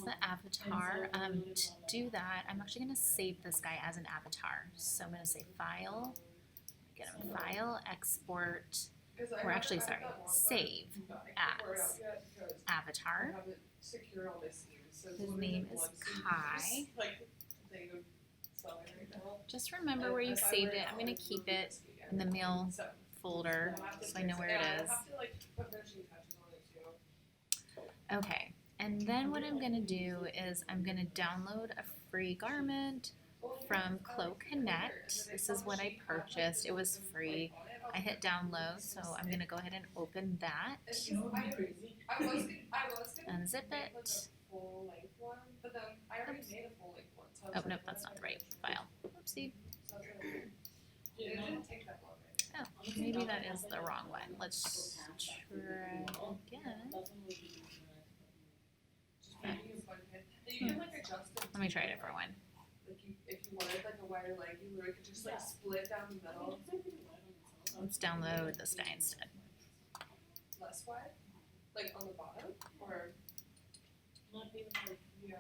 is the avatar. To do that, I'm actually going to save this guy as an avatar. So I'm going to say File, get him File, Export, or actually, sorry, Save as Avatar. His name is Kai. Just remember where you saved it. I'm going to keep it in the mail folder so I know where it is. Okay, and then what I'm going to do is I'm going to download a free garment from Clo Connect. This is what I purchased. It was free. I hit download, so I'm going to go ahead and open that. Unzip it. Oops. Oh, nope, that's not the right file. Oopsie. Oh, maybe that is the wrong one. Let's try again. Let me try a different one. If you wanted like a wider leg, you literally could just like split down the middle. Let's download this guy instead. Less wide? Like on the bottom? Or not even like, yeah.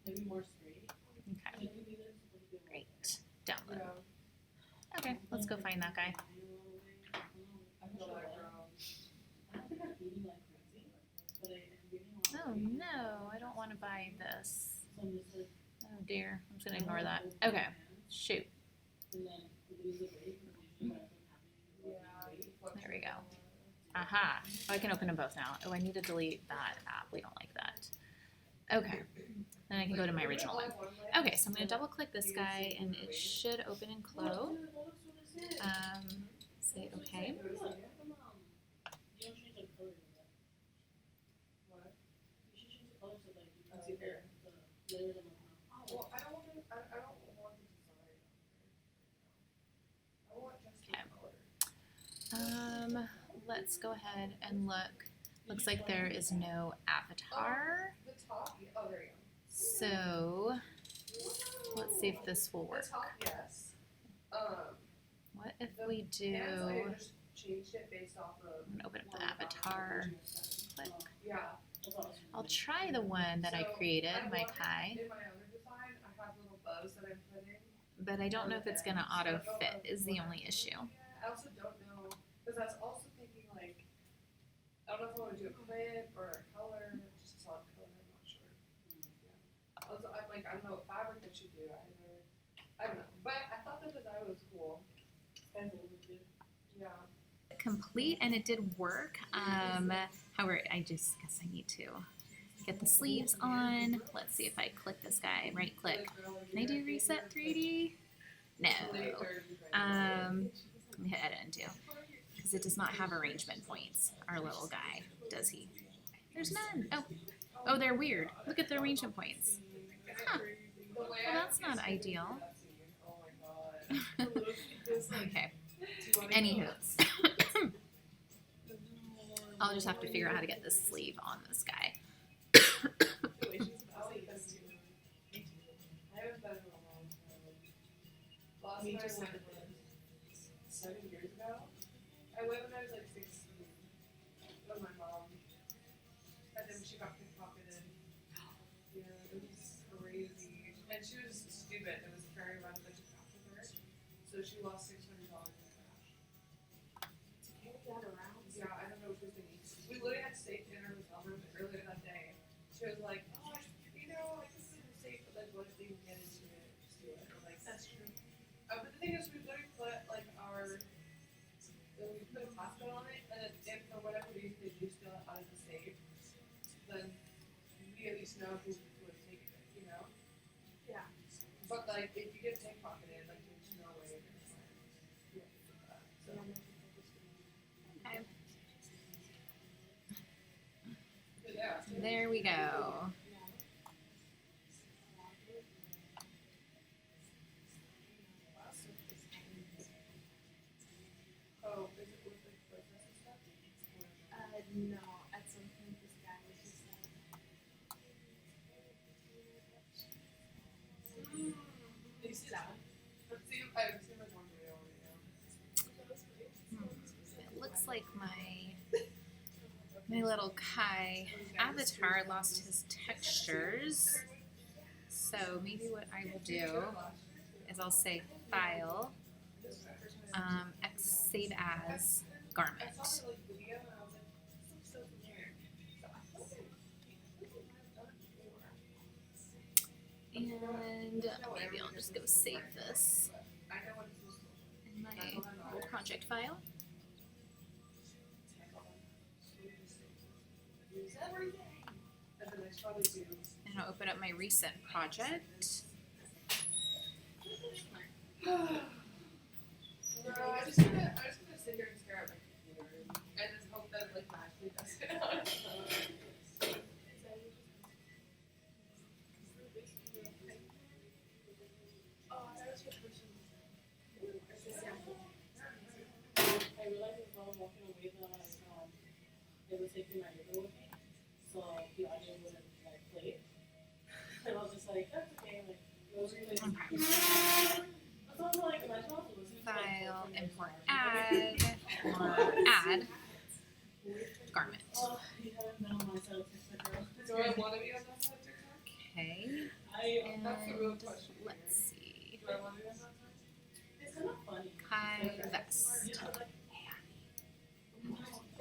Maybe more straight. Okay. Great. Download. Yeah. Okay, let's go find that guy. Oh no, I don't want to buy this. Oh dear, I'm just going to ignore that. Okay, shoot. There we go. Aha. Oh, I can open them both now. Oh, I need to delete that app. We don't like that. Okay. Then I can go to my original one. Okay, so I'm going to double click this guy and it should open in Clo. Say okay. Okay. Let's go ahead and look. Looks like there is no avatar. So let's see if this will work. What if we do? I'm gonna open up the avatar. Click. I'll try the one that I created, my Kai. But I don't know if it's gonna auto fit is the only issue. I also don't know, because I was also thinking like, I don't know if I want to do a print or a color, just a solid color, I'm not sure. Yeah. Also, I'm like, I don't know what fabric I should do either. I don't know, but I thought the design was cool. Yeah. Complete, and it did work. However, I just guess I need to get the sleeves on. Let's see if I click this guy, right click. Can I do reset 3D? No. Let me hit edit undo. Because it does not have arrangement points, our little guy, does he? There's none. Oh, they're weird. Look at the arrangement points. Huh. Well, that's not ideal. Okay. Anywho. I'll just have to figure out how to get this sleeve on this guy. Me just like 7 years ago. I went when I was like 16 with my mom. And then she got pickpocketed. Yeah, it was crazy. And she was stupid. It was very run that took after her. So she lost $600 in cash. To carry that around? Yeah, I don't know what she was thinking. We literally had steak dinner in the hotel room earlier that day. She was like, oh, you know, I think this is safe, but like, what if they get into it? Just do it. I'm like, that's true. But the thing is, we literally put like we put a passcode on it, and if for whatever reason they do steal it out of the safe, then we at least know who would have taken it, you know? Yeah. But like, if you get pickpocketed, like there's no way you're gonna find that. So. Okay. There we go. No, at some point this guy was just like... Did you see that one? I've seen like one video already. It looks like my My little Kai avatar lost his textures. So maybe what I will do is I'll say File, Save As, Garment. And maybe I'll just go save this in my little project file. And I'll open up my recent project. No, I'm just gonna sit here and stare at my computer and just hope that it like magically does it. I realized as well walking away that it was taking my neighbor with me, so the audio wouldn't like play. And I was just like, that's okay. Like, it was really that's also like imagine I was listening to File, import, add, or add garment. Oh, you haven't been on my side of TikTok, girl. Do I want to be on that side of TikTok? Okay. I That's the real question. Let's see. Do I want to be on that side? it's kind of funny. Kai vest. Yeah, like,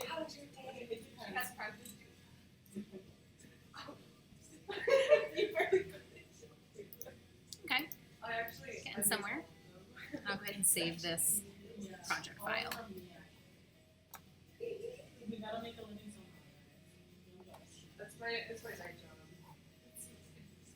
How was your day? She has practice. Okay. I actually Getting somewhere. I'll go ahead and save this project file. We gotta make a living somehow. It's my night job.